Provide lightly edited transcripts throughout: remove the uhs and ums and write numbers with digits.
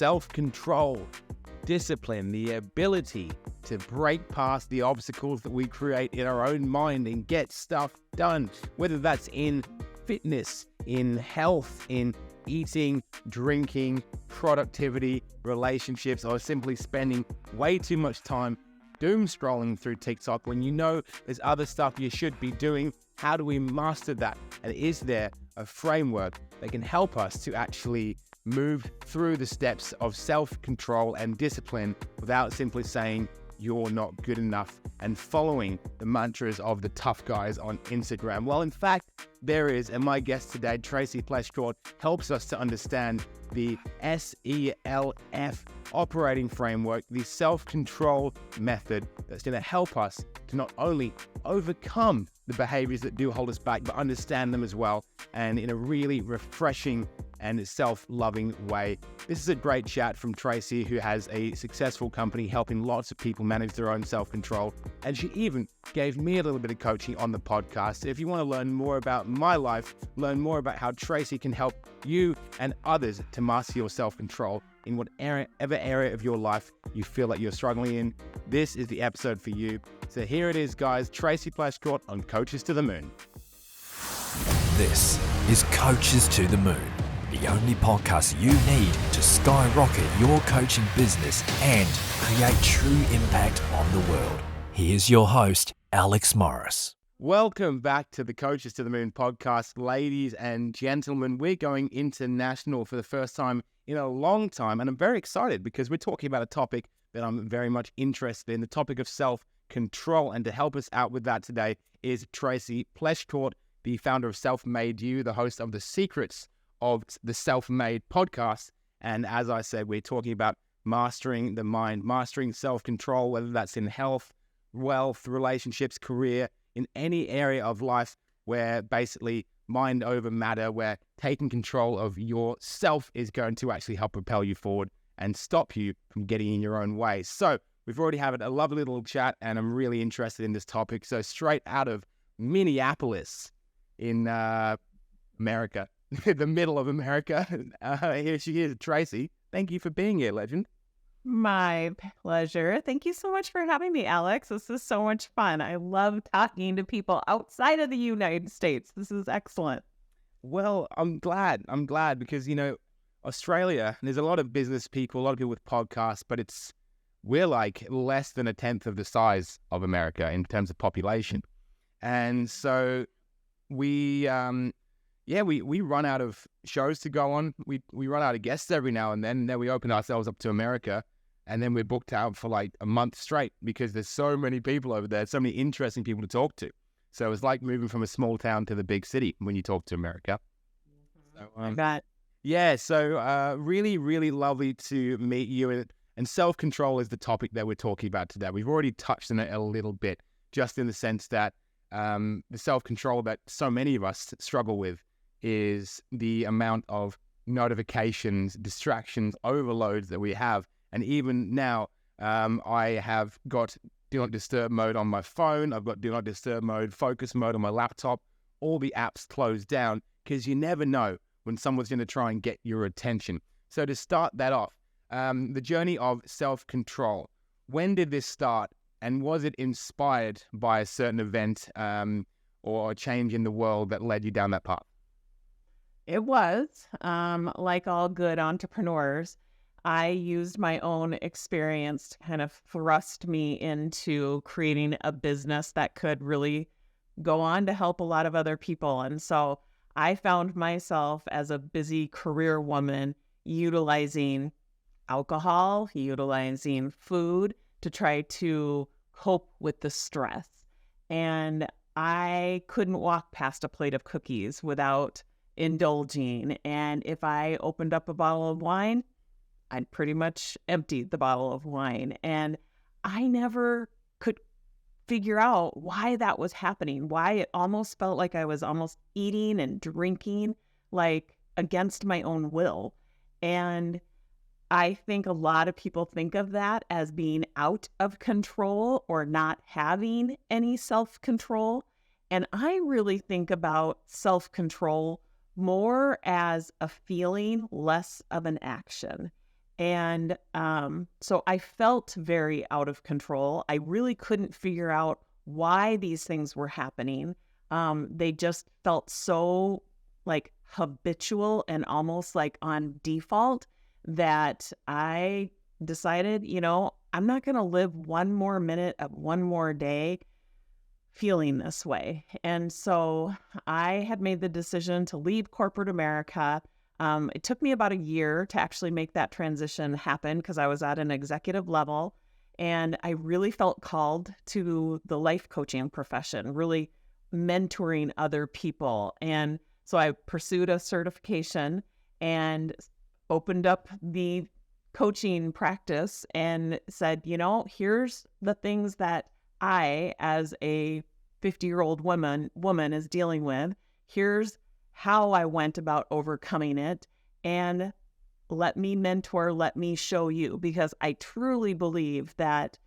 self-control, discipline, the ability to break past the obstacles that we create in our own mind and get stuff done, whether that's in fitness, in health, in eating, drinking, productivity, relationships, or simply spending way too much time doom scrolling through TikTok when you know there's other stuff you should be doing. How do we master that? And is there a framework that can help us to actually move through the steps of self-control and discipline without simply saying you're not good enough and following the mantras of the tough guys on Instagram? Well, in fact, there is, and my guest today, Tracy Pleschourt, helps us to understand the SELF operating framework, the self-control method that's going to help us to not only overcome the behaviors that do hold us back, but understand them as well, and in a really refreshing and self-loving way. This is a great chat from Tracy, who has a successful company helping lots of people manage their own self-control. And she even gave me a little bit of coaching on the podcast. If you want to learn more about my life, learn more about how Tracy can help you and others to master your self-control in whatever area of your life you feel like you're struggling in, this is the episode for you. So here it is, guys. Tracy Pleschourt on Coaches to the Moon. This is Coaches to the Moon, the only podcast you need to skyrocket your coaching business and create true impact on the world. Here's your host, Alex Morris. Welcome back to the Coaches to the Moon podcast, ladies and gentlemen. We're going international for the first time in a long time, and I'm very excited because we're talking about a topic that I'm very much interested in, the topic of self-control. And to help us out with that today is Tracy Pleschourt, the founder of Self-Made You, the host of The Secrets of the Self-Made podcast. And as I said, we're talking about mastering the mind, mastering self-control, whether that's in health, wealth, relationships, career, in any area of life where basically mind over matter, where taking control of yourself is going to actually help propel you forward and stop you from getting in your own way. So we've already had a lovely little chat, and I'm really interested in this topic. So straight out of Minneapolis in America, the middle of America, here she is, Tracy. Thank you for being here, legend. My pleasure. Thank you so much for having me, Alex. This is so much fun. I love talking to people outside of the United States. This is excellent. Well, I'm glad because, you know, Australia, there's a lot of business people, a lot of people with podcasts, but we're like less than a tenth of the size of America in terms of population. And so we run out of shows to go on. We run out of guests every now and then we open ourselves up to America, and then we're booked out for like a month straight because there's so many people over there, so many interesting people to talk to. So it's like moving from a small town to the big city when you talk to America. So, I bet. Yeah, so really, really lovely to meet you. And self-control is the topic that we're talking about today. We've already touched on it a little bit, just in the sense that the self-control that so many of us struggle with is the amount of notifications, distractions, overloads that we have. And even now, I have got Do Not Disturb mode on my phone. I've got Do Not Disturb mode, focus mode on my laptop. All the apps closed down because you never know when someone's going to try and get your attention. So to start that off, the journey of self-control, when did this start? And was it inspired by a certain event or a change in the world that led you down that path? It was, like all good entrepreneurs, I used my own experience to kind of thrust me into creating a business that could really go on to help a lot of other people. And so I found myself as a busy career woman utilizing alcohol, utilizing food to try to cope with the stress. And I couldn't walk past a plate of cookies without indulging. And if I opened up a bottle of wine, I'd pretty much empty the bottle of wine. And I never could figure out why that was happening, why it almost felt like I was almost eating and drinking like against my own will. And I think a lot of people think of that as being out of control or not having any self-control. And I really think about self-control more as a feeling, less of an action. And so I felt very out of control. I really couldn't figure out why these things were happening. They just felt so like habitual and almost like on default that I decided, I'm not going to live one more minute of one more day feeling this way. And so I had made the decision to leave corporate America. It took me about a year to actually make that transition happen because I was at an executive level and I really felt called to the life coaching profession, really mentoring other people. And so I pursued a certification and opened up the coaching practice and said, here's the things that I, as a 50-year-old woman is dealing with. Here's how I went about overcoming it, and let me mentor, let me show you, because I truly believe that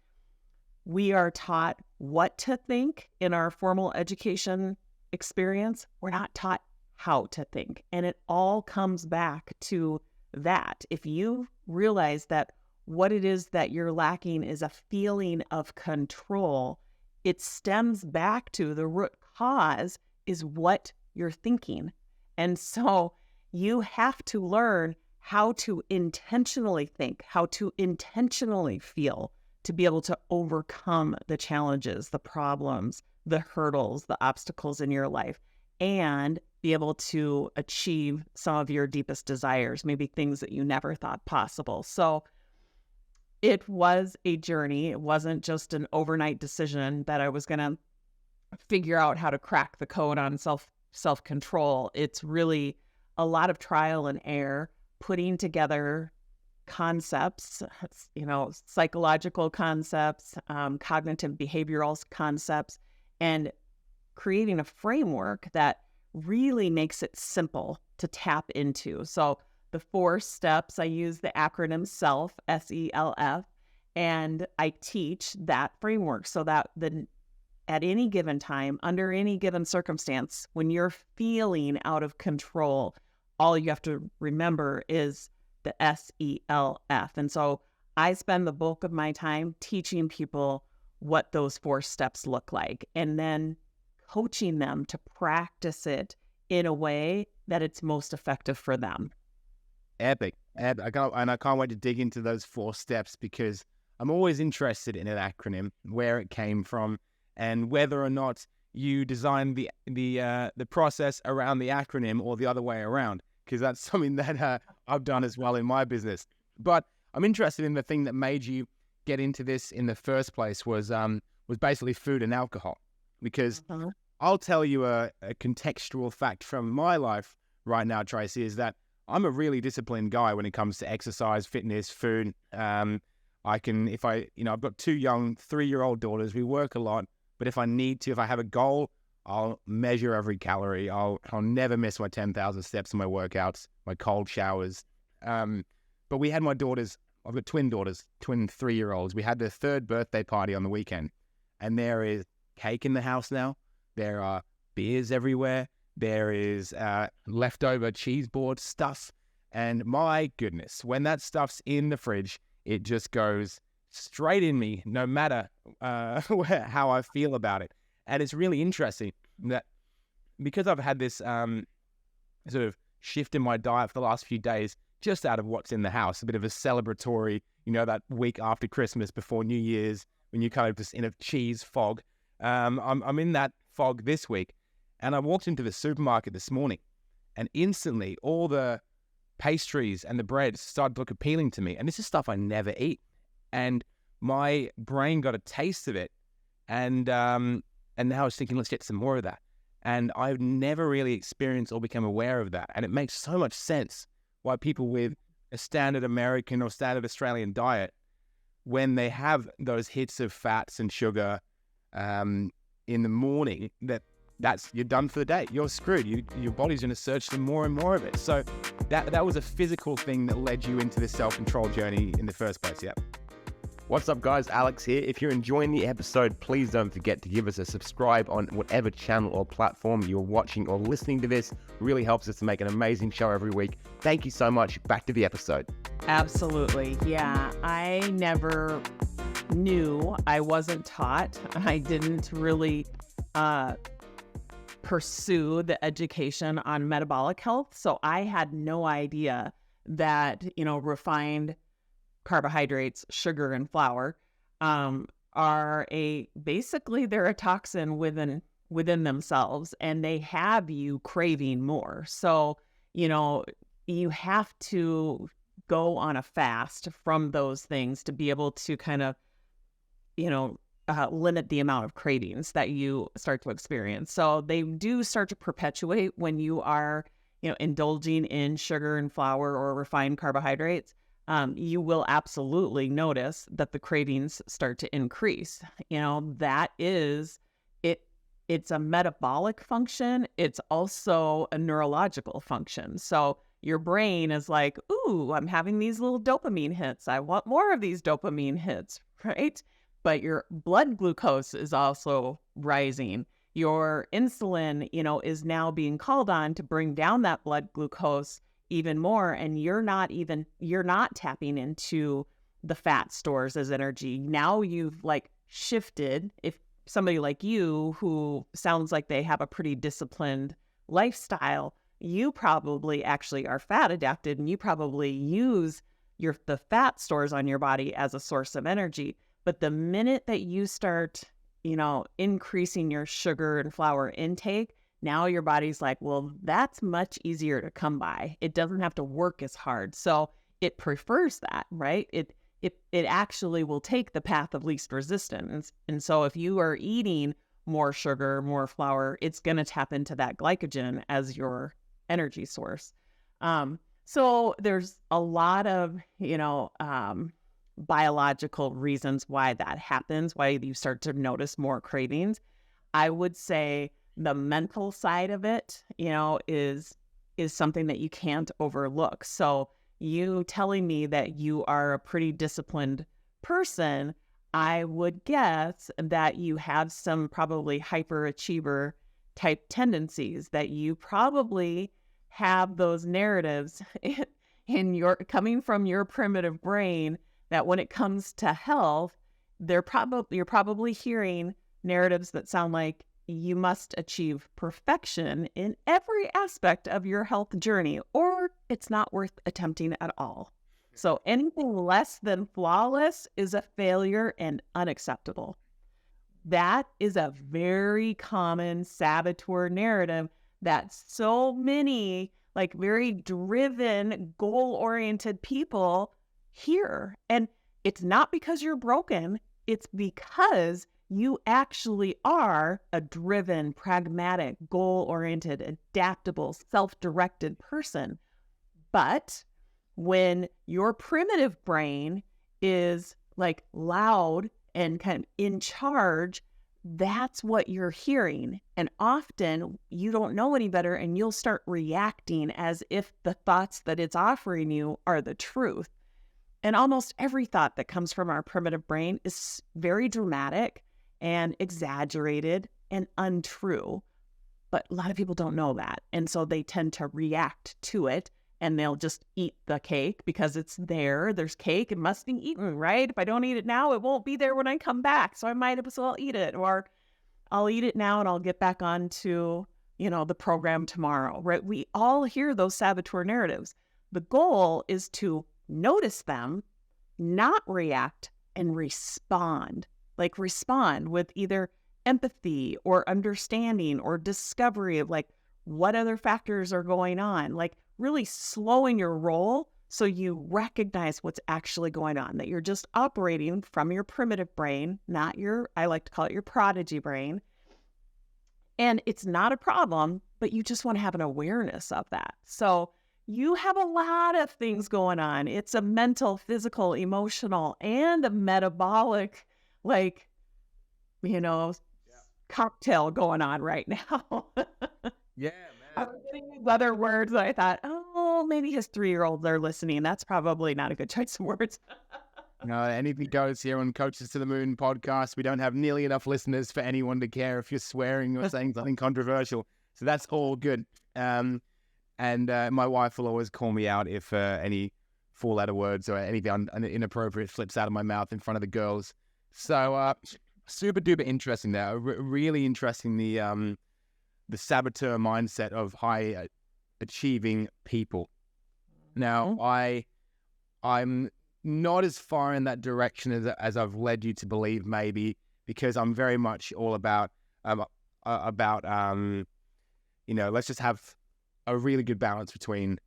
we are taught what to think in our formal education experience. We're not taught how to think, and it all comes back to that. If you realize that what it is that you're lacking is a feeling of control, it stems back to the root cause is what you're thinking. And so you have to learn how to intentionally think, how to intentionally feel to be able to overcome the challenges, the problems, the hurdles, the obstacles in your life, and be able to achieve some of your deepest desires, maybe things that you never thought possible. So it was a journey. It wasn't just an overnight decision that I was going to figure out how to crack the code on self-control. It's really a lot of trial and error, putting together concepts, psychological concepts, cognitive behavioral concepts, and creating a framework that really makes it simple to tap into. So the 4 steps, I use the acronym SELF, SELF, and I teach that framework so that at any given time, under any given circumstance, when you're feeling out of control, all you have to remember is the SELF. And so I spend the bulk of my time teaching people what those 4 steps look like, and then coaching them to practice it in a way that it's most effective for them. Epic. I can't wait to dig into those 4 steps because I'm always interested in an acronym, where it came from, and whether or not you design the process around the acronym or the other way around, because that's something that I've done as well in my business. But I'm interested in the thing that made you get into this in the first place was basically food and alcohol, because I'll tell you a contextual fact from my life right now, Tracy, is that I'm a really disciplined guy when it comes to exercise, fitness, food. I've got 2 young 3-year-old daughters. We work a lot, but if I have a goal, I'll measure every calorie. I'll never miss my 10,000 steps in my workouts, my cold showers. But we had my daughters. I've got twin daughters, twin 3-year-olds. We had their 3rd birthday party on the weekend, and there is cake in the house now. There are beers everywhere. There is leftover cheese board stuff. And my goodness, when that stuff's in the fridge, it just goes straight in me, no matter how I feel about it. And it's really interesting that because I've had this sort of shift in my diet for the last few days, just out of what's in the house, a bit of a celebratory, that week after Christmas, before New Year's, when you're kind of just in a cheese fog. I'm in that fog this week. And I walked into the supermarket this morning, and instantly all the pastries and the breads started to look appealing to me. And this is stuff I never eat. And my brain got a taste of it. And now I was thinking, let's get some more of that. And I've never really experienced or become aware of that. And it makes so much sense why people with a standard American or standard Australian diet, when they have those hits of fats and sugar in the morning, that's you're done for the day. You're screwed. Your body's going to search for more and more of it. So that was a physical thing that led you into this self-control journey in the first place. Yeah. What's up, guys? Alex here. If you're enjoying the episode, please don't forget to give us a subscribe on whatever channel or platform you're watching or listening to this. It really helps us to make an amazing show every week. Thank you so much. Back to the episode. Absolutely. Yeah, I never knew. I wasn't taught. I didn't really pursue the education on metabolic health. So I had no idea that, refined carbohydrates, sugar, and flour are basically they're a toxin within themselves, and they have you craving more. So, you have to go on a fast from those things to be able to kind of, limit the amount of cravings that you start to experience. So they do start to perpetuate when you are, indulging in sugar and flour or refined carbohydrates. You will absolutely notice that the cravings start to increase. That is it. It's a metabolic function. It's also a neurological function. So your brain is like, ooh, I'm having these little dopamine hits. I want more of these dopamine hits, right? But your blood glucose is also rising. Your insulin, is now being called on to bring down that blood glucose even more. And you're not tapping into the fat stores as energy. Now you've shifted. If somebody like you, who sounds like they have a pretty disciplined lifestyle, you probably actually are fat adapted, and you probably use the fat stores on your body as a source of energy. But the minute that you start, increasing your sugar and flour intake, now your body's like, well, that's much easier to come by. It doesn't have to work as hard. So it prefers that, right? It actually will take the path of least resistance. And so if you are eating more sugar, more flour, it's going to tap into that glycogen as your energy source. So there's a lot of, biological reasons why that happens, why you start to notice more cravings. I would say the mental side of it, is something that you can't overlook. So you telling me that you are a pretty disciplined person, I would guess that you have some probably hyperachiever type tendencies, that you probably have those narratives coming from your primitive brain, that when it comes to health, you're probably hearing narratives that sound like you must achieve perfection in every aspect of your health journey, or it's not worth attempting at all. So anything less than flawless is a failure and unacceptable. That is a very common saboteur narrative that so many very driven, goal-oriented people hear. And it's not because you're broken. It's because you actually are a driven, pragmatic, goal-oriented, adaptable, self-directed person. But when your primitive brain is loud and kind of in charge, that's what you're hearing. And often you don't know any better, and you'll start reacting as if the thoughts that it's offering you are the truth. And almost every thought that comes from our primitive brain is very dramatic and exaggerated and untrue. But a lot of people don't know that. And so they tend to react to it, and they'll just eat the cake because it's there. There's cake. It must be eaten, right? If I don't eat it now, it won't be there when I come back. So I might as well eat it. Or I'll eat it now and I'll get back on to, the program tomorrow, right? We all hear those saboteur narratives. The goal is to notice them, not react, and respond. Respond with either empathy or understanding or discovery of what other factors are going on, really slowing your roll so you recognize what's actually going on, that you're just operating from your primitive brain, not I like to call it your prodigy brain. And it's not a problem, but you just want to have an awareness of that. So you have a lot of things going on. It's a mental, physical, emotional, and a metabolic, cocktail going on right now. Yeah, man. I was getting these other words that I thought, maybe his 3-year-olds are listening. That's probably not a good choice of words. Anything goes here on Coaches to the Moon podcast. We don't have nearly enough listeners for anyone to care if you're swearing or saying something controversial. So that's all good. And my wife will always call me out if any four-letter words or anything inappropriate flips out of my mouth in front of the girls. So super duper interesting there. Really interesting, the saboteur mindset of high achieving people. Now, I'm not as far in that direction as I've led you to believe, maybe, because I'm very much all about let's just have a really good balance between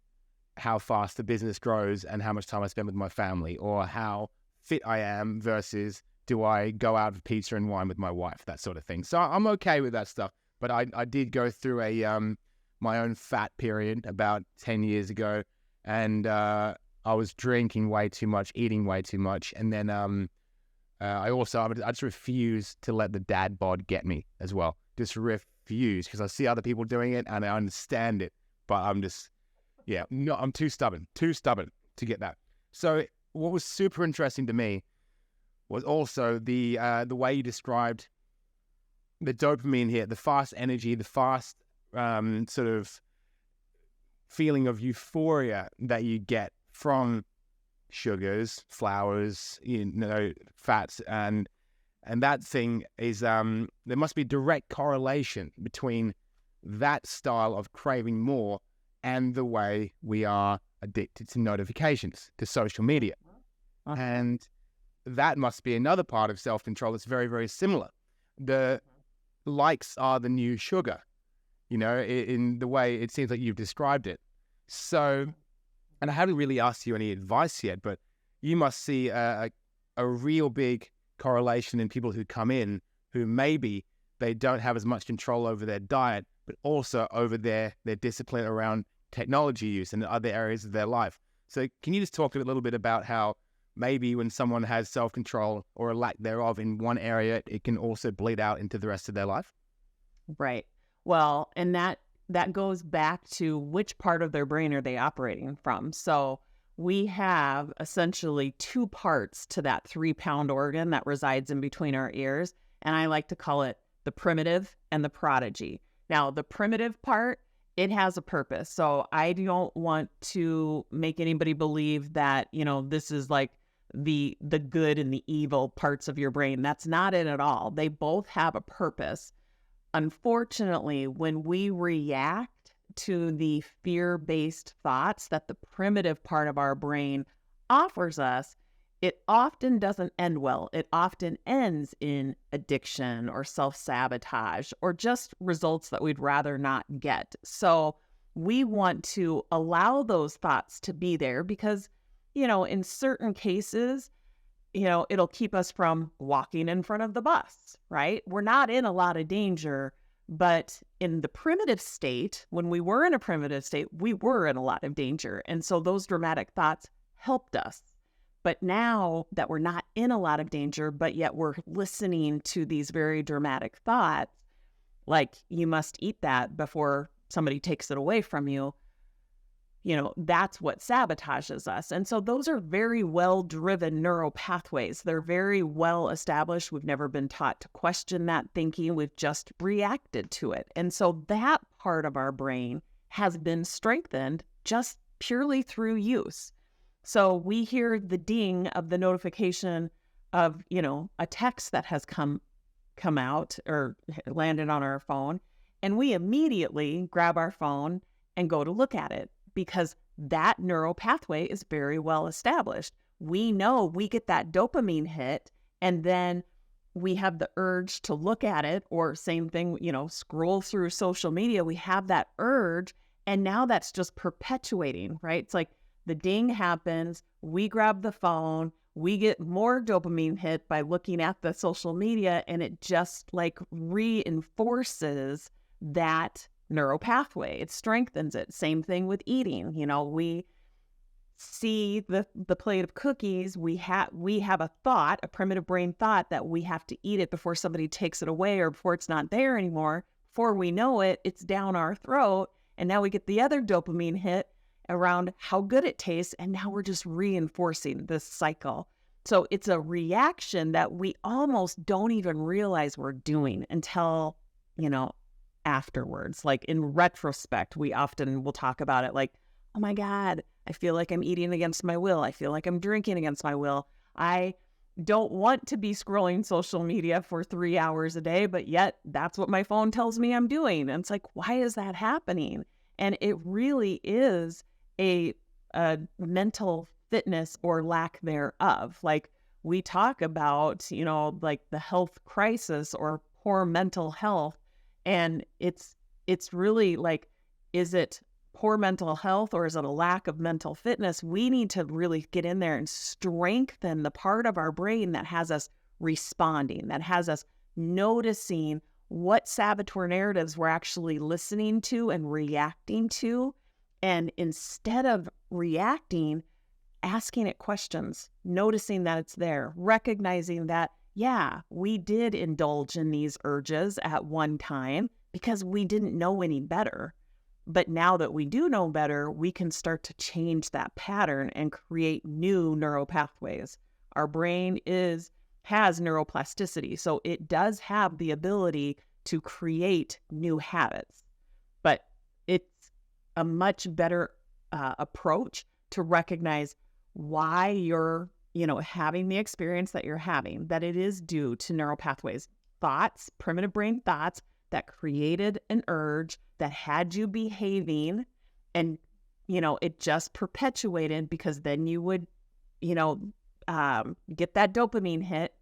how fast the business grows and how much time I spend with my family, or how fit I am versus do I go out for pizza and wine with my wife, that sort of thing. So I'm okay with that stuff. But I did go through my own fat period about 10 years ago, and I was drinking way too much, eating way too much, and then I just refused to let the dad bod get me as well. Just refuse, because I see other people doing it and I understand it, but I'm too stubborn to get that. So what was super interesting to me was also the way you described the dopamine hit, the fast energy, the fast sort of feeling of euphoria that you get from sugars, flours, fats, and that thing is there must be direct correlation between that style of craving more and the way we are addicted to notifications, to social media. And that must be another part of self-control that's very, very similar. The likes are the new sugar, in the way it seems like you've described it. So, and I haven't really asked you any advice yet, but you must see a real big correlation in people who come in who maybe they don't have as much control over their diet, but also over their discipline around technology use and other areas of their life. So can you just talk a little bit about how maybe when someone has self-control or a lack thereof in one area, it can also bleed out into the rest of their life? Right. Well, and that goes back to which part of their brain are they operating from. So we have essentially two parts to that 3-pound organ that resides in between our ears. And I like to call it the primitive and the prodigy. Now, the primitive part, it has a purpose. So I don't want to make anybody believe that, this is like the good and the evil parts of your brain. That's not it at all. They both have a purpose. Unfortunately, when we react to the fear-based thoughts that the primitive part of our brain offers us, it often doesn't end well. It often ends in addiction or self-sabotage or just results that we'd rather not get. So we want to allow those thoughts to be there because, in certain cases, it'll keep us from walking in front of the bus, right? We're not in a lot of danger, but in the primitive state, when we were in a primitive state, we were in a lot of danger. And so those dramatic thoughts helped us. But now that we're not in a lot of danger, but yet we're listening to these very dramatic thoughts, like you must eat that before somebody takes it away from you, that's what sabotages us. And so those are very well-driven neural pathways. They're very well established. We've never been taught to question that thinking. We've just reacted to it. And so that part of our brain has been strengthened just purely through use. So we hear the ding of the notification of, a text that has come out or landed on our phone, and we immediately grab our phone and go to look at it because that neural pathway is very well established. We know we get that dopamine hit, and then we have the urge to look at it, or same thing, scroll through social media. We have that urge, and now that's just perpetuating, right? It's like the ding happens, we grab the phone, we get more dopamine hit by looking at the social media, and it just like reinforces that neural pathway. It strengthens it. Same thing with eating. We see the plate of cookies. We have a thought, a primitive brain thought that we have to eat it before somebody takes it away or before it's not there anymore. Before we know it, it's down our throat. And now we get the other dopamine hit around how good it tastes. And now we're just reinforcing this cycle. So it's a reaction that we almost don't even realize we're doing until, afterwards. Like in retrospect, we often will talk about it like, oh my God, I feel like I'm eating against my will. I feel like I'm drinking against my will. I don't want to be scrolling social media for 3 hours a day, but yet that's what my phone tells me I'm doing. And it's like, why is that happening? And it really is a mental fitness or lack thereof. Like we talk about, like the health crisis or poor mental health. And it's really like, is it poor mental health or is it a lack of mental fitness? We need to really get in there and strengthen the part of our brain that has us responding, that has us noticing what saboteur narratives we're actually listening to and reacting to. And instead of reacting, asking it questions, noticing that it's there, recognizing that, yeah, we did indulge in these urges at one time because we didn't know any better. But now that we do know better, we can start to change that pattern and create new neural pathways. Our brain has neuroplasticity, so it does have the ability to create new habits. But it's a much better approach to recognize why you're having the experience that you're having, that it is due to neural pathways, thoughts, primitive brain thoughts that created an urge that had you behaving, and, it just perpetuated because then you would, get that dopamine hit.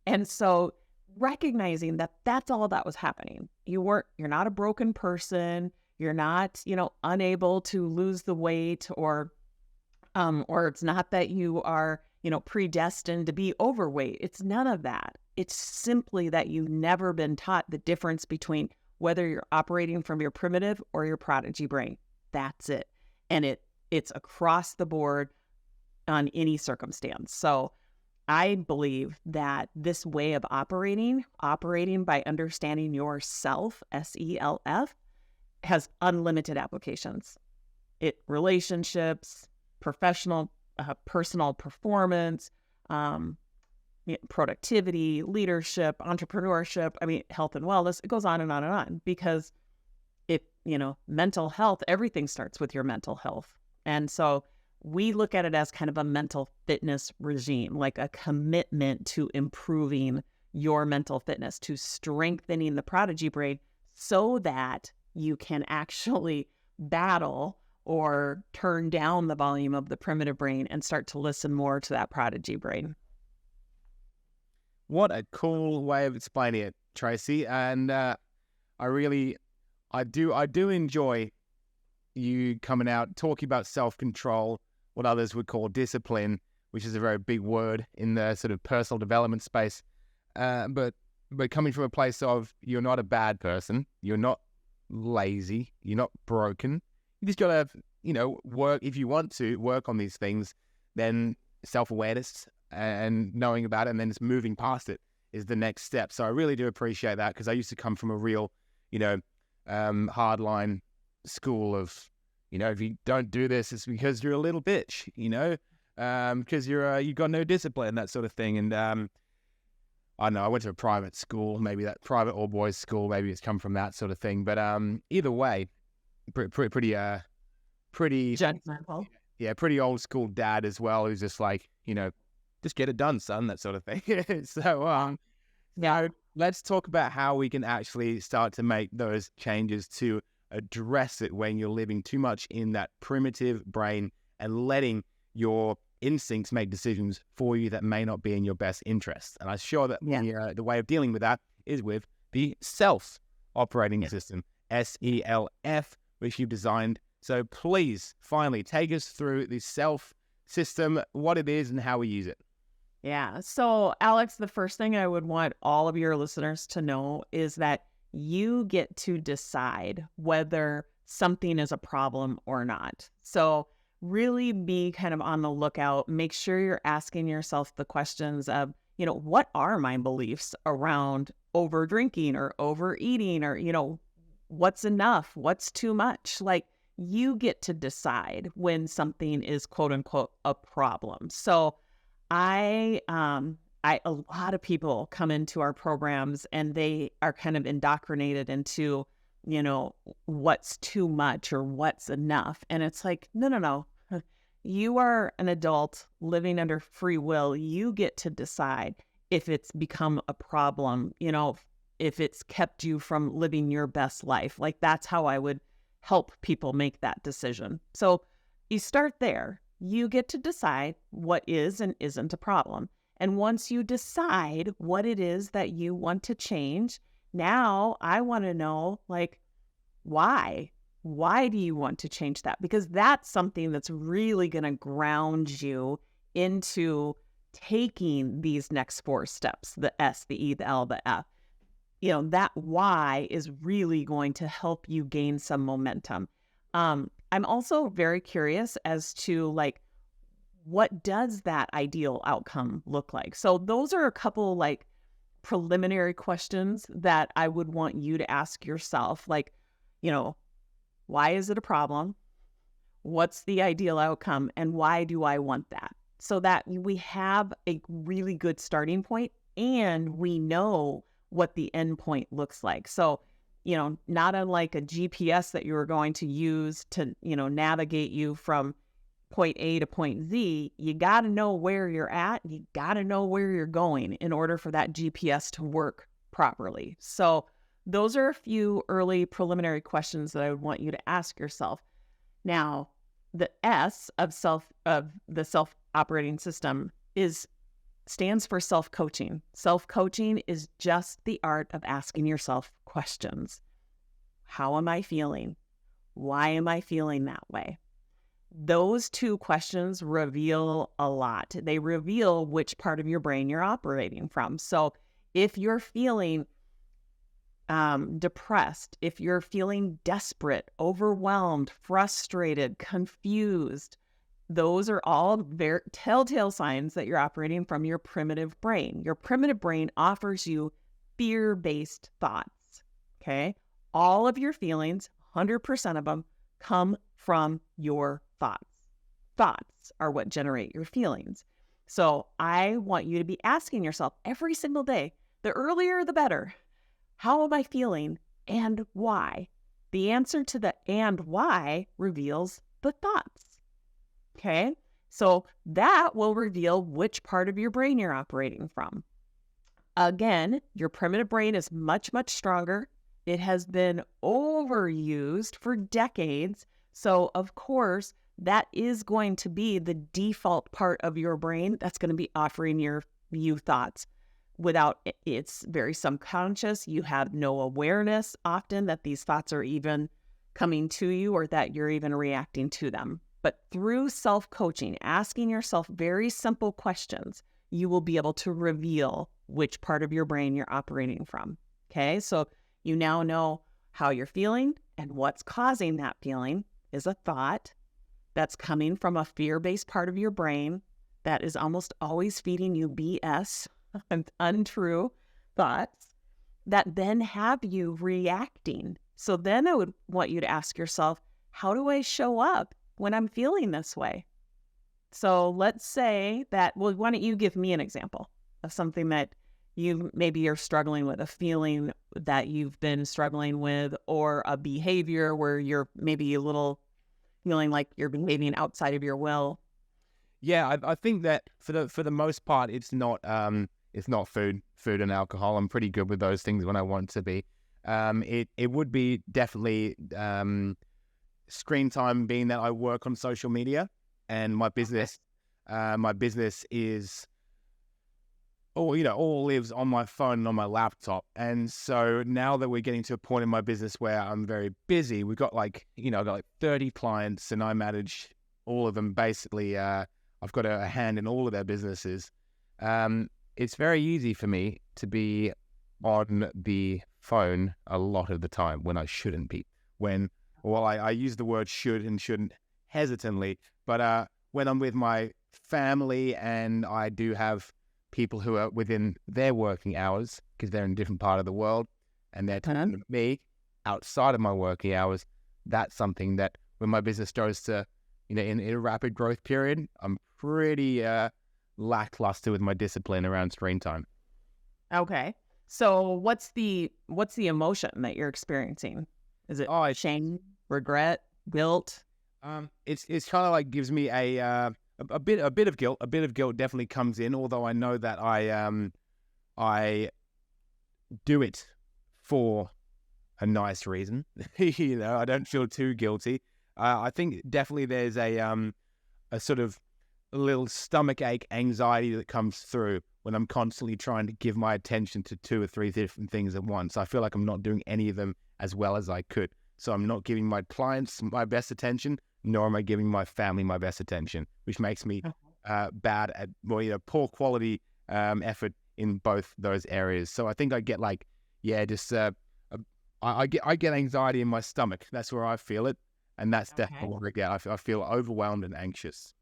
And so recognizing that that's all that was happening. You're not a broken person. You're not, unable to lose the weight or it's not that you are, predestined to be overweight. It's none of that. It's simply that you've never been taught the difference between whether you're operating from your primitive or your prodigy brain. That's it. And it's across the board on any circumstance. So I believe that this way of operating by understanding yourself, SELF, has unlimited applications. Relationships, professional, personal performance, productivity, leadership, entrepreneurship, health and wellness. It goes on and on and on because mental health, everything starts with your mental health. And so we look at it as kind of a mental fitness regime, like a commitment to improving your mental fitness, to strengthening the prodigy brain so that you can actually battle or turn down the volume of the primitive brain and start to listen more to that prodigy brain. What a cool way of explaining it, Tracy. And I do enjoy you coming out, talking about self-control, what others would call discipline, which is a very big word in the sort of personal development space. But coming from a place of you're not a bad person, you're not lazy, you're not broken. You just got to, work. If you want to work on these things, then self-awareness and knowing about it and then just moving past it is the next step. So I really do appreciate that because I used to come from a real, hardline school of, if you don't do this, it's because you're a little bitch, because you've got no discipline, that sort of thing. And I don't know, I went to a private school, maybe that private all boys school, maybe it's come from that sort of thing. But either way, pretty judgmental. Yeah, pretty old school dad as well, who's just like, just get it done, son, that sort of thing. So now let's talk about how we can actually start to make those changes to address it when you're living too much in that primitive brain and letting your instincts make decisions for you that may not be in your best interest. And I'm sure that the way of dealing with that is with the self operating system, SELF, which you've designed. So please, finally, take us through the self system, what it is and how we use it. Yeah. So, Alex, the first thing I would want all of your listeners to know is that you get to decide whether something is a problem or not. So really be kind of on the lookout. Make sure you're asking yourself the questions of, what are my beliefs around over drinking or overeating or, what's enough? What's too much? Like, you get to decide when something is quote unquote a problem. So A lot of people come into our programs and they are kind of indoctrinated into, what's too much or what's enough. And it's like, no. You are an adult living under free will. You get to decide if it's become a problem, if it's kept you from living your best life. Like, that's how I would help people make that decision. So you start there. You get to decide what is and isn't a problem. And once you decide what it is that you want to change, now I want to know, like, why? Why do you want to change that? Because that's something that's really going to ground you into taking these next 4 steps, the S, the E, the L, the F. That why is really going to help you gain some momentum. I'm also very curious as to, like, what does that ideal outcome look like? So those are a couple, like, preliminary questions that I would want you to ask yourself. Like, why is it a problem? What's the ideal outcome? And why do I want that? So that we have a really good starting point and we know what the end point looks like. So, not unlike a GPS that you are going to use to, navigate you from point A to point Z, you got to know where you're at. You got to know where you're going in order for that GPS to work properly. So those are a few early preliminary questions that I would want you to ask yourself. Now, the S of the self-operating system stands for self-coaching. Self-coaching is just the art of asking yourself questions. How am I feeling? Why am I feeling that way? Those 2 questions reveal a lot. They reveal which part of your brain you're operating from. So if you're feeling depressed, if you're feeling desperate, overwhelmed, frustrated, confused, those are all very telltale signs that you're operating from your primitive brain. Your primitive brain offers you fear-based thoughts, okay? All of your feelings, 100% of them, come from your thoughts. Thoughts are what generate your feelings. So I want you to be asking yourself every single day, the earlier the better, how am I feeling and why? The answer to the and why reveals the thoughts. Okay, so that will reveal which part of your brain you're operating from. Again, your primitive brain is much, much stronger. It has been overused for decades. So, of course, that is going to be the default part of your brain that's going to be offering you thoughts. It's very subconscious. You have no awareness often that these thoughts are even coming to you or that you're even reacting to them. But through self-coaching, asking yourself very simple questions, you will be able to reveal which part of your brain you're operating from. Okay, so you now know how you're feeling, and what's causing that feeling is a thought that's coming from a fear-based part of your brain that is almost always feeding you BS and untrue thoughts that then have you reacting. So then I would want you to ask yourself, how do I show up when I'm feeling this way? So let's say that, well, why don't you give me an example of something that you're struggling with, a feeling that you've been struggling with, or a behavior where you're maybe a little feeling like you're behaving outside of your will. Yeah, I think that for the most part, it's not food and alcohol. I'm pretty good with those things when I want to be. It would be definitely screen time, being that I work on social media and my business is all lives on my phone and on my laptop. And so now that we're getting to a point in my business where I'm very busy, we've got I've got 30 clients and I manage all of them basically. I've got a hand in all of their businesses. It's very easy for me to be on the phone a lot of the time when I shouldn't be. I use the word should and shouldn't hesitantly, but when I'm with my family and I do have people who are within their working hours because they're in a different part of the world and they're talking to me outside of my working hours, that's something that when my business goes to, in a rapid growth period, I'm pretty lackluster with my discipline around screen time. Okay. So what's the emotion that you're experiencing? Is it shame, regret, guilt? It's kind of like gives me a bit of guilt. A bit of guilt definitely comes in, although I know that I do it for a nice reason. I don't feel too guilty. I think definitely there's a sort of a little stomachache anxiety that comes through when I'm constantly trying to give my attention to 2 or 3 different things at once. I feel like I'm not doing any of them as well as I could. So I'm not giving my clients my best attention, nor am I giving my family my best attention, which makes me bad at poor quality effort in both those areas. So I think I get I get anxiety in my stomach. That's where I feel it. And that's definitely what I get. I feel overwhelmed and anxious.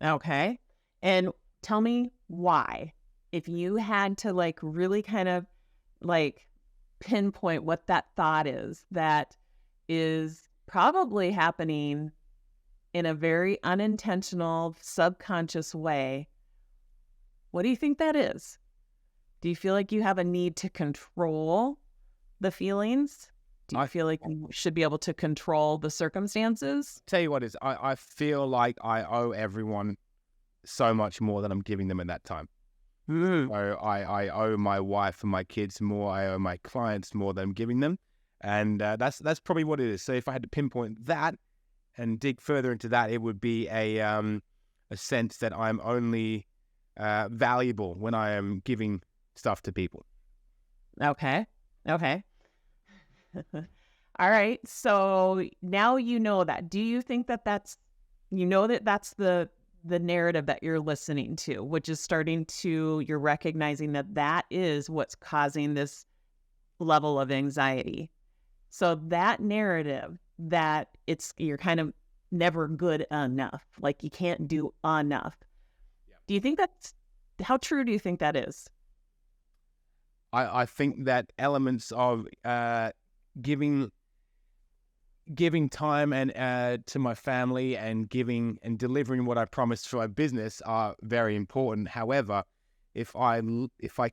Okay. And tell me why. If you had to really kind of pinpoint what that thought is that is probably happening in a very unintentional, subconscious way, what do you think that is? Do you feel like you have a need to control the feelings? Do you feel like you should be able to control the circumstances? Tell you what is, I feel like I owe everyone so much more than I'm giving them at that time. So I owe my wife and my kids more. I owe my clients more than I'm giving them. And that's probably what it is. So if I had to pinpoint that and dig further into that, it would be a sense that I'm only valuable when I am giving stuff to people. Okay. All right. So now you know that. Do you think that that's the narrative that you're listening to, which is you're recognizing that is what's causing this level of anxiety. So that narrative that you're kind of never good enough, like you can't do enough. Yeah. Do you think how true do you think that is? I think that elements of giving time and to my family and giving and delivering what I promised for my business are very important. However, if I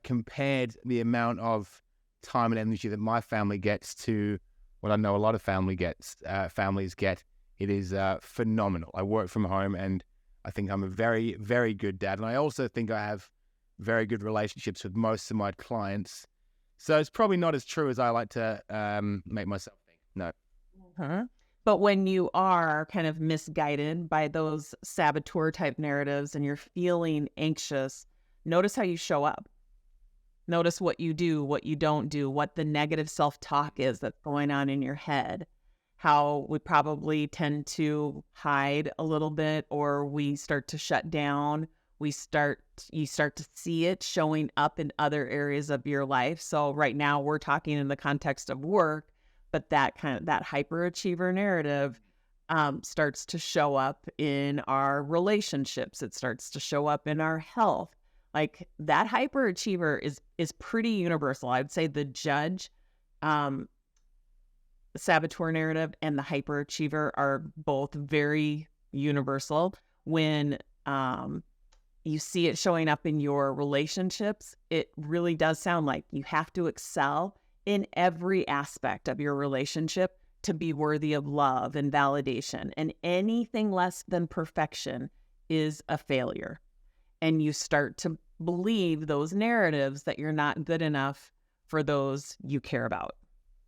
compared the amount of time and energy that my family gets to what I know a lot of families get, it is phenomenal. I work from home and I think I'm a very, very good dad. And I also think I have very good relationships with most of my clients. So it's probably not as true as I like to make myself think. No. Uh-huh. But when you are kind of misguided by those saboteur type narratives and you're feeling anxious, notice how you show up. Notice what you do, what you don't do, what the negative self-talk is that's going on in your head. How we probably tend to hide a little bit, or we start to shut down. You start to see it showing up in other areas of your life. So right now we're talking in the context of work, but that hyperachiever narrative starts to show up in our relationships. It starts to show up in our health. Like that hyperachiever is pretty universal. I'd say the judge, the saboteur narrative and the hyperachiever are both very universal. When you see it showing up in your relationships, it really does sound like you have to excel in every aspect of your relationship to be worthy of love and validation. And anything less than perfection is a failure. And you start to believe those narratives that you're not good enough for those you care about.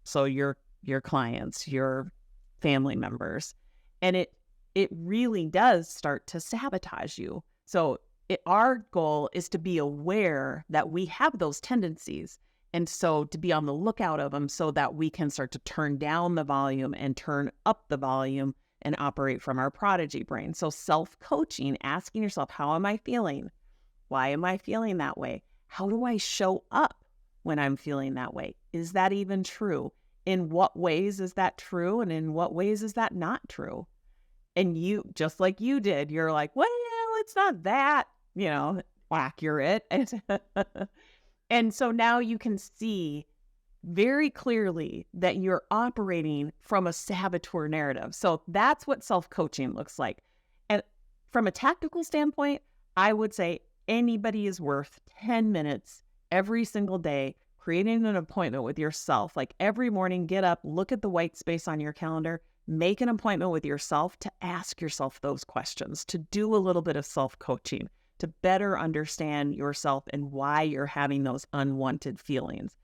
So your clients, your family members. And it really does start to sabotage you. So our goal is to be aware that we have those tendencies. And so to be on the lookout of them so that we can start to turn down the volume and turn up the volume and operate from our prodigy brain. So self-coaching, asking yourself, how am I feeling? Why am I feeling that way? How do I show up when I'm feeling that way? Is that even true? In what ways is that true? And in what ways is that not true? And you, just like you did, you're like, well, it's not that, accurate. And so now you can see very clearly that you're operating from a saboteur narrative. So that's what self-coaching looks like. And from a tactical standpoint, I would say anybody is worth 10 minutes every single day creating an appointment with yourself. Like every morning, get up, look at the white space on your calendar, make an appointment with yourself to ask yourself those questions, to do a little bit of self-coaching, to better understand yourself and why you're having those unwanted feelings.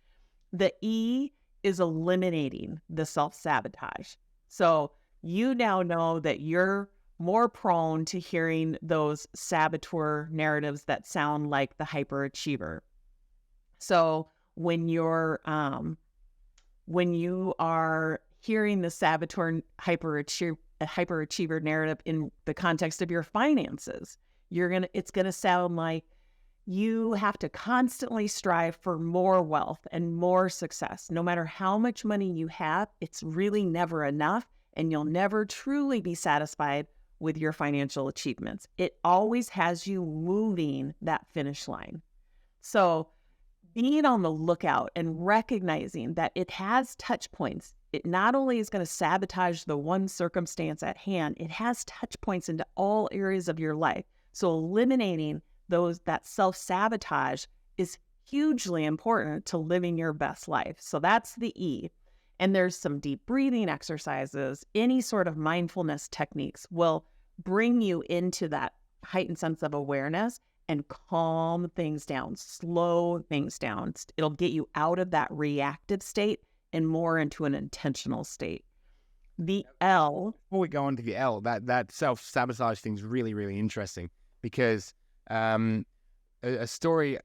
The E is eliminating the self-sabotage. So you now know that you're more prone to hearing those saboteur narratives that sound like the hyperachiever. So when you are hearing the saboteur hyperachiever narrative in the context of your finances, it's gonna sound like you have to constantly strive for more wealth and more success. No matter how much money you have, it's really never enough, and you'll never truly be satisfied with your financial achievements. It always has you moving that finish line. So being on the lookout and recognizing that it has touch points, it not only is going to sabotage the one circumstance at hand, it has touch points into all areas of your life. So eliminating that self-sabotage is hugely important to living your best life. So that's the E. And there's some deep breathing exercises. Any sort of mindfulness techniques will bring you into that heightened sense of awareness and calm things down, slow things down. It'll get you out of that reactive state and more into an intentional state. The L. Before we go on to the L, that self-sabotage thing's really, really interesting because a story,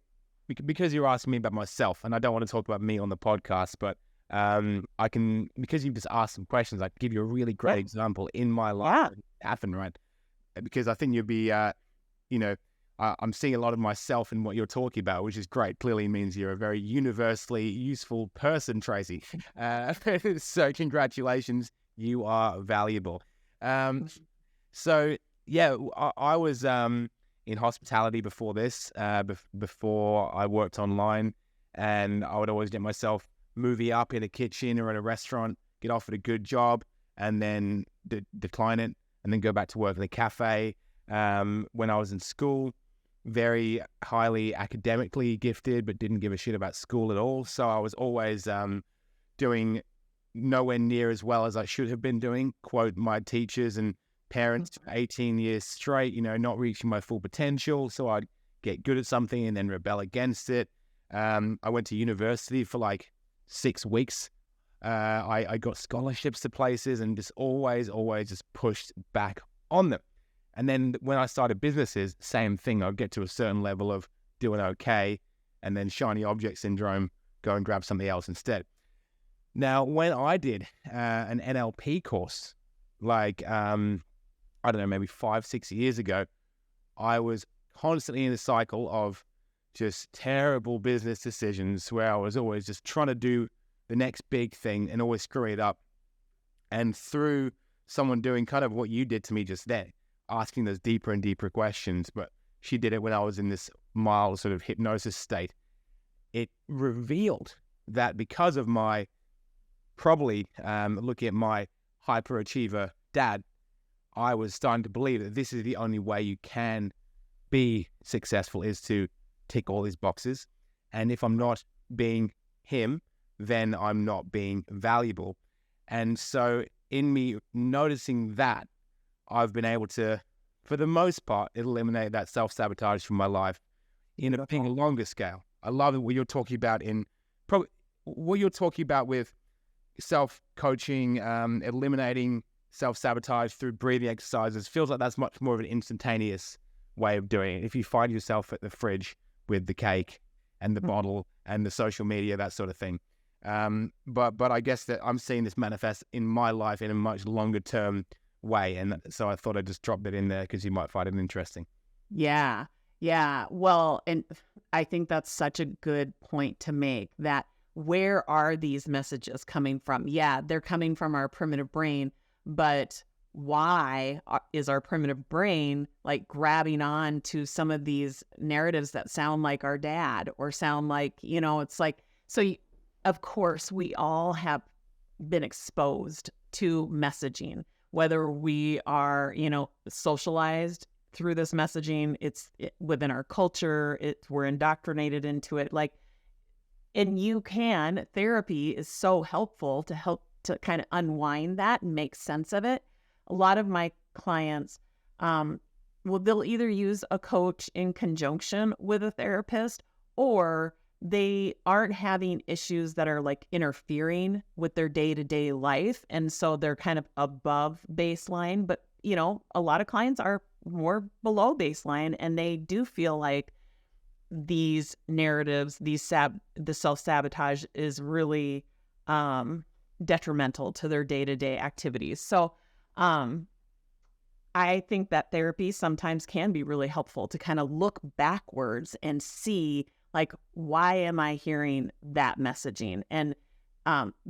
because you're asking me about myself, and I don't want to talk about me on the podcast, but I can, because you've just asked some questions, I can give you a really great example in my life. Happened, right? Because I think you'd be, I'm seeing a lot of myself in what you're talking about, which is great. Clearly means you're a very universally useful person, Tracy. So congratulations, you are valuable. So yeah, I was in hospitality before this, before I worked online, and I would always get myself movie up in a kitchen or in a restaurant, get offered a good job, and then decline it, and then go back to work in a cafe. When I was in school, very highly academically gifted, but didn't give a shit about school at all. So I was always doing nowhere near as well as I should have been doing, quote my teachers and parents, 18 years straight, not reaching my full potential. So I'd get good at something and then rebel against it. I went to university for like 6 weeks. I got scholarships to places and just always just pushed back on them. And then when I started businesses, same thing. I'd get to a certain level of doing okay, and then shiny object syndrome, go and grab something else instead. Now, when I did an NLP course, like, I don't know, maybe 5-6 years ago, I was constantly in a cycle of just terrible business decisions where I was always just trying to do the next big thing and always screwing it up. And through someone doing kind of what you did to me just then, asking those deeper and deeper questions, but she did it when I was in this mild sort of hypnosis state, it revealed that because of my, probably looking at my hyperachiever dad, I was starting to believe that this is the only way you can be successful, is to tick all these boxes. And if I'm not being him, then I'm not being valuable. And so in me noticing that, I've been able to, for the most part, eliminate that self-sabotage from my life in a longer scale. I love what you're talking about what you're talking about with self-coaching, eliminating self-sabotage through breathing exercises. Feels like that's much more of an instantaneous way of doing it. If you find yourself at the fridge with the cake and the bottle and the social media, that sort of thing. But I guess that I'm seeing this manifest in my life in a much longer term way, and so I thought I'd just drop that in there because you might find it interesting. Yeah. Well, and I think that's such a good point to make, that where are these messages coming from? Yeah, they're coming from our primitive brain, but why is our primitive brain like grabbing on to some of these narratives that sound like our dad or sound like, it's like, so of course we all have been exposed to messaging, whether we are, socialized through this messaging. Within our culture. We're indoctrinated into it. Therapy is so helpful to help to kind of unwind that and make sense of it. A lot of my clients, they'll either use a coach in conjunction with a therapist, or they aren't having issues that are like interfering with their day-to-day life. And so they're kind of above baseline, but a lot of clients are more below baseline, and they do feel like these narratives, the self-sabotage is really detrimental to their day-to-day activities. So I think that therapy sometimes can be really helpful to kind of look backwards and see, like, why am I hearing that messaging? And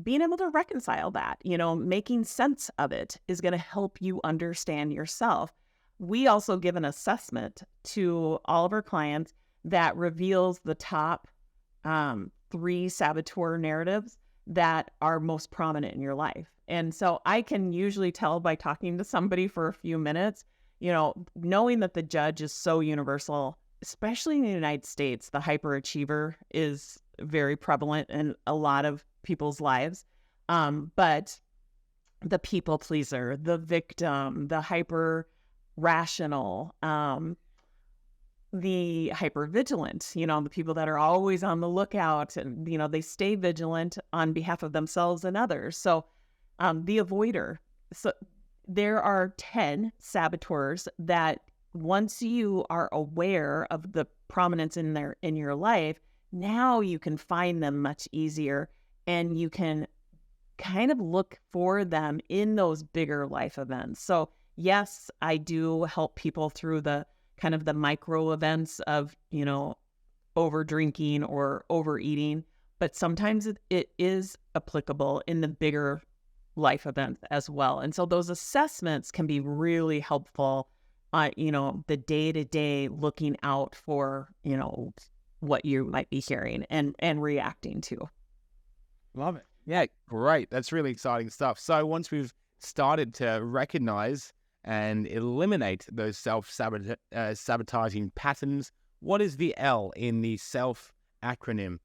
being able to reconcile that, making sense of it is going to help you understand yourself. We also give an assessment to all of our clients that reveals the top 3 saboteur narratives that are most prominent in your life. And so I can usually tell by talking to somebody for a few minutes, knowing that the judge is so universal, especially in the United States. The hyperachiever is very prevalent in a lot of people's lives. But the people pleaser, the victim, the hyper rational, the hypervigilant, the people that are always on the lookout, and, they stay vigilant on behalf of themselves and others. So the avoider. So there are 10 saboteurs that once you are aware of the prominence in your life, now you can find them much easier, and you can kind of look for them in those bigger life events. So yes, I do help people through the kind of the micro events of, over drinking or overeating, but sometimes it is applicable in the bigger life events as well. And so those assessments can be really helpful, the day-to-day looking out for, what you might be hearing and reacting to. Love it. Yeah, great. That's really exciting stuff. So once we've started to recognize and eliminate those self-sabotaging patterns, what is the L in the self acronym?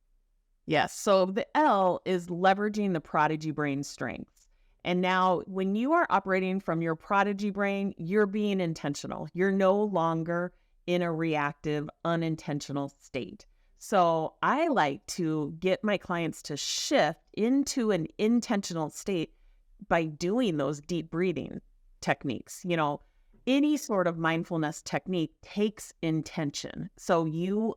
Yes. So the L is leveraging the prodigy brain strengths. And now when you are operating from your prodigy brain, you're being intentional. You're no longer in a reactive, unintentional state. So I like to get my clients to shift into an intentional state by doing those deep breathing techniques. Any sort of mindfulness technique takes intention. So you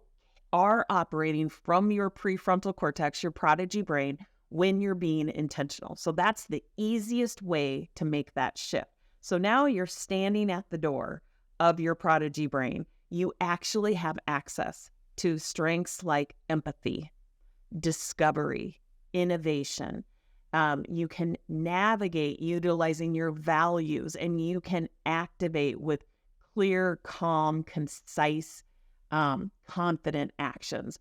are operating from your prefrontal cortex, your prodigy brain, when you're being intentional. So that's the easiest way to make that shift. So now you're standing at the door of your prodigy brain. You actually have access to strengths like empathy, discovery, innovation. You can navigate utilizing your values, and you can activate with clear, calm, concise, confident actions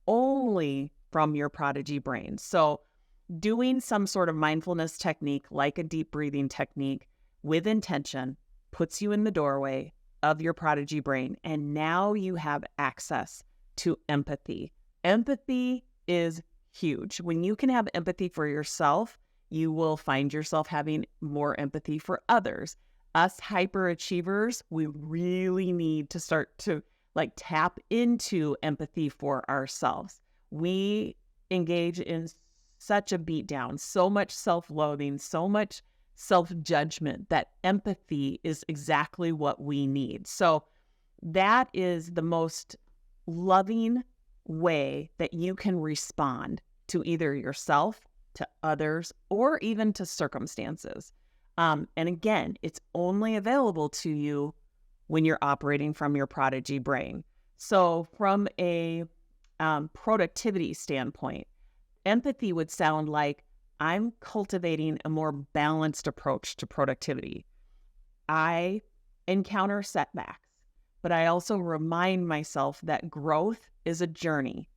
only from your prodigy brain. So doing some sort of mindfulness technique like a deep breathing technique with intention puts you in the doorway of your prodigy brain, and now you have access to empathy. Empathy is huge. When you can have empathy for yourself, you will find yourself having more empathy for others. Us hyperachievers, we really need to start to tap into empathy for ourselves. We engage in such a beatdown, so much self-loathing, so much self-judgment, that empathy is exactly what we need. So that is the most loving way that you can respond to either yourself, to others, or even to circumstances. And again, it's only available to you when you're operating from your prodigy brain. So from a productivity standpoint, empathy would sound like, I'm cultivating a more balanced approach to productivity. I encounter setbacks, but I also remind myself that growth is a journey,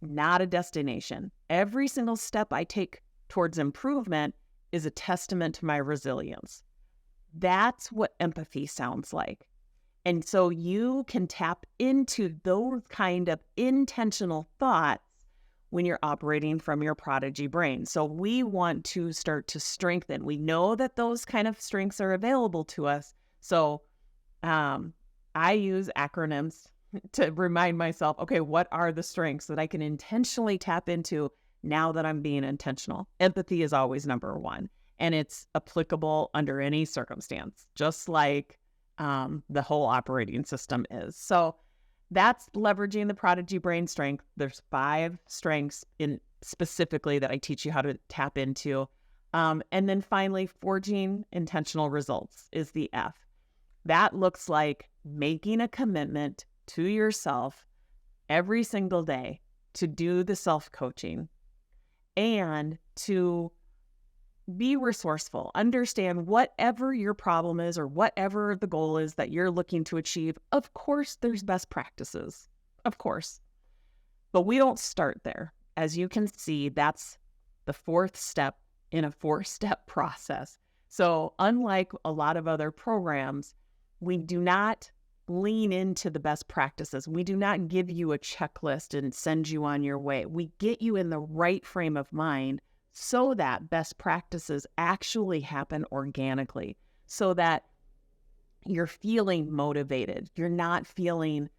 not a destination. Every single step I take towards improvement is a testament to my resilience. That's what empathy sounds like. And so you can tap into those kind of intentional thoughts when you're operating from your prodigy brain. So we want to start to strengthen. We know that those kind of strengths are available to us. So I use acronyms to remind myself, okay, what are the strengths that I can intentionally tap into now that I'm being intentional? Empathy is always number one, and it's applicable under any circumstance, just like the whole operating system is. So that's leveraging the prodigy brain strength. There's 5 strengths in specifically that I teach you how to tap into. And then finally, forging intentional results is the F. That looks like making a commitment to yourself every single day to do the self-coaching and to be resourceful. Understand whatever your problem is or whatever the goal is that you're looking to achieve. Of course, there's best practices, of course, but we don't start there. As you can see, that's the 4th step in a 4-step process. So unlike a lot of other programs, we do not lean into the best practices. We do not give you a checklist and send you on your way. We get you in the right frame of mind so that best practices actually happen organically, so that you're feeling motivated. You're not feeling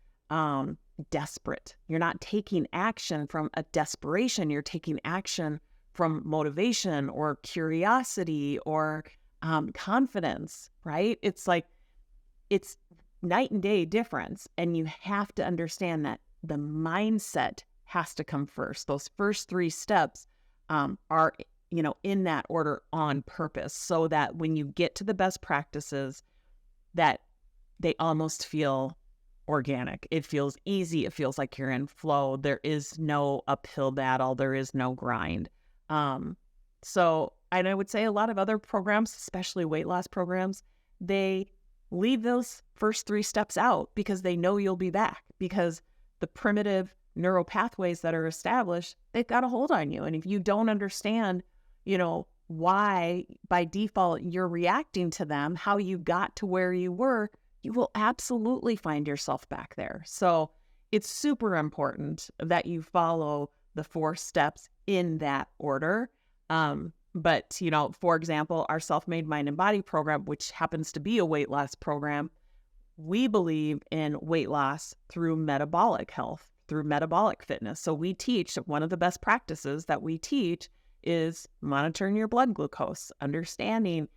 desperate. You're not taking action from a desperation. You're taking action from motivation or curiosity or confidence, right? It's like, it's night and day difference. And you have to understand that the mindset has to come first. Those first 3 steps are, in that order on purpose, so that when you get to the best practices, that they almost feel organic. It feels easy. It feels like you're in flow. There is no uphill battle. There is no grind. And I would say a lot of other programs, especially weight loss programs, they leave those first 3 steps out because they know you'll be back, because the primitive neural pathways that are established, they've got a hold on you. And if you don't understand, why by default you're reacting to them, how you got to where you were, you will absolutely find yourself back there. So it's super important that you follow the 4 steps in that order. But, for example, our Self-Made Mind and Body program, which happens to be a weight loss program, we believe in weight loss through metabolic health, through metabolic fitness. So we teach, one of the best practices that we teach is monitoring your blood glucose, understanding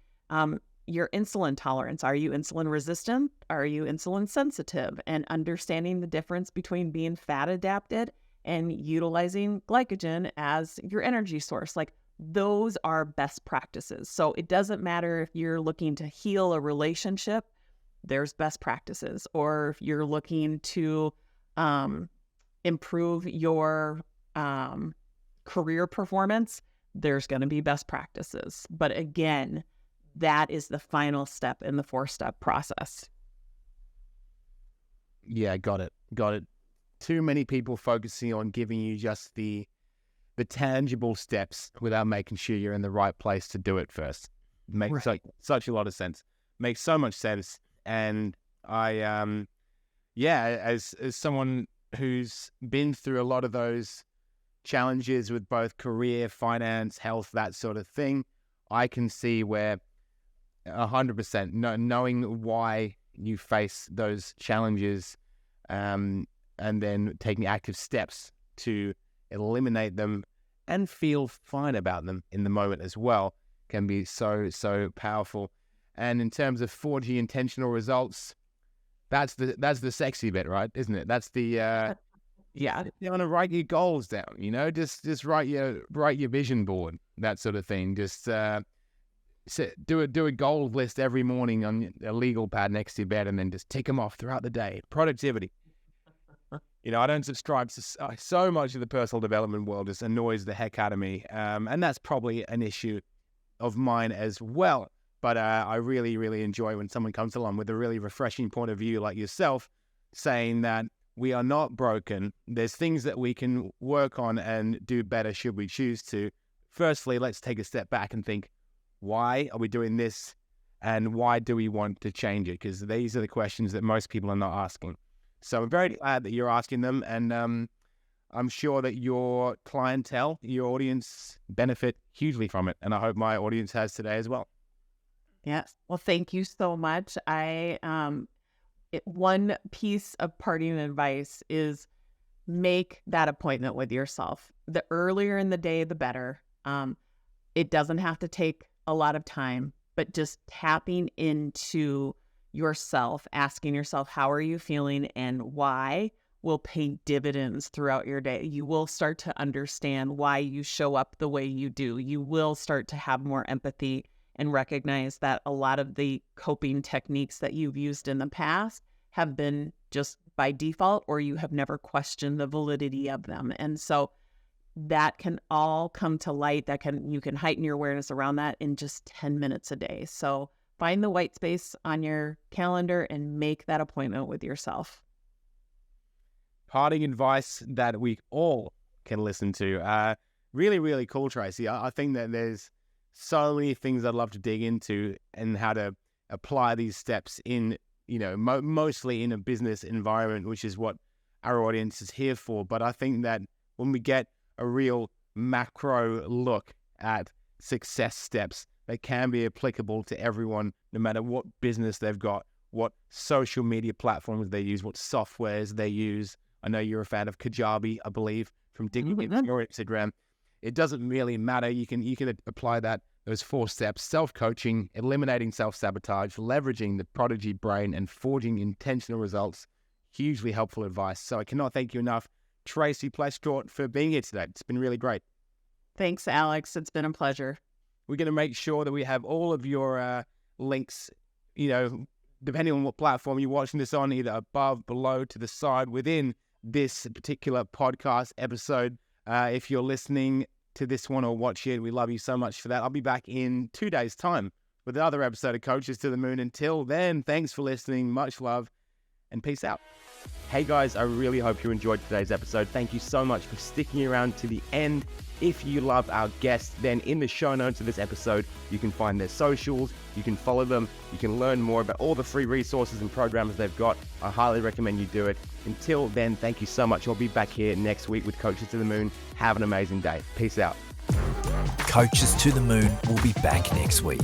your insulin tolerance. Are you insulin resistant? Are you insulin sensitive? And understanding the difference between being fat adapted and utilizing glycogen as your energy source. Like, those are best practices. So it doesn't matter if you're looking to heal a relationship, there's best practices. Or if you're looking to improve your career performance, there's going to be best practices. But again, that is the final step in the 4-step process. Yeah, got it. Too many people focusing on giving you just the tangible steps without making sure you're in the right place to do it first. Makes such a lot of sense. Makes so much sense. And I, as someone who's been through a lot of those challenges with both career, finance, health, that sort of thing, I can see where 100% knowing why you face those challenges, and then taking active steps to eliminate them and feel fine about them in the moment as well can be so powerful. And in terms of 40 intentional results, that's the sexy bit, right? Isn't it? That's the you want to write your goals down, just write your vision board, that sort of thing. Just do a goal list every morning on a legal pad next to your bed, and then just tick them off throughout the day. Productivity. I don't subscribe to so much of the personal development world. Just annoys the heck out of me. And that's probably an issue of mine as well. But I really, really enjoy when someone comes along with a really refreshing point of view like yourself, saying that we are not broken. There's things that we can work on and do better should we choose to. Firstly, let's take a step back and think, why are we doing this? and why do we want to change it? Because these are the questions that most people are not asking. So I'm very glad that you're asking them, and I'm sure that your clientele, your audience benefit hugely from it, and I hope my audience has today as well. Yes. Well, thank you so much. One piece of parting advice is make that appointment with yourself. The earlier in the day, the better. It doesn't have to take a lot of time, but just tapping into yourself, asking yourself, how are you feeling and why, will pay dividends throughout your day. You will start to understand why you show up the way you do. You will start to have more empathy and recognize that a lot of the coping techniques that you've used in the past have been just by default, or you have never questioned the validity of them. And so that can all come to light. You can heighten your awareness around that in just 10 minutes a day. So find the white space on your calendar and make that appointment with yourself. Parting advice that we all can listen to. Really, really cool, Tracy. I think that there's so many things I'd love to dig into and how to apply these steps in, mostly in a business environment, which is what our audience is here for. But I think that when we get a real macro look at success steps that can be applicable to everyone, no matter what business they've got, what social media platforms they use, what softwares they use. I know you're a fan of Kajabi, I believe, from digging into your Instagram. It doesn't really matter. You can apply those 4 steps: self-coaching, eliminating self-sabotage, leveraging the prodigy brain, and forging intentional results. Hugely helpful advice. So I cannot thank you enough, Tracy Pleschourt, for being here today. It's been really great. Thanks, Alex. It's been a pleasure. We're going to make sure that we have all of your links, depending on what platform you're watching this on, either above, below, to the side, within this particular podcast episode. If you're listening to this one or watch it, we love you so much for that. I'll be back in 2 days' time with another episode of Coaches to the Moon. Until then, thanks for listening. Much love and peace out. Hey guys, I really hope you enjoyed today's episode. Thank you so much for sticking around to the end. If you love our guests, then in the show notes of this episode, you can find their socials, you can follow them, you can learn more about all the free resources and programs they've got. I highly recommend you do it. Until then, thank you so much. I'll be back here next week with Coaches to the Moon. Have an amazing day. Peace out. Coaches to the Moon will be back next week.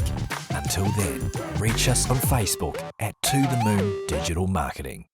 Until then, reach us on Facebook at To The Moon Digital Marketing.